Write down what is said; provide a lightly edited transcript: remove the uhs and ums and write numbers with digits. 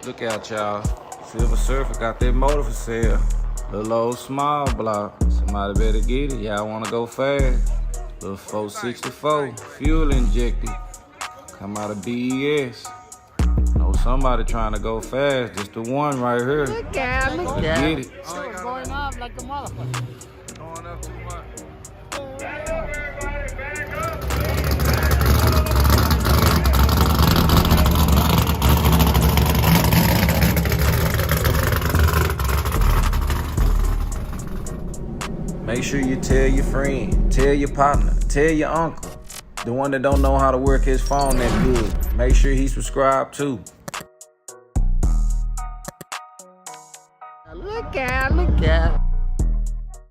Look out, y'all. Silver Surfer got that motor for sale. Little old small block. Somebody better get it. Y'all wanna go fast. Little 464, fuel injected. Come out of BES. Know somebody trying to go fast. Just the one right here. Look out, look out. Get it. So it's going up like a motherfucker. Going up too much. Make sure you tell your friend, tell your partner, tell your uncle, the one that don't know how to work his phone that good. Make sure he subscribed too. Look out, look out.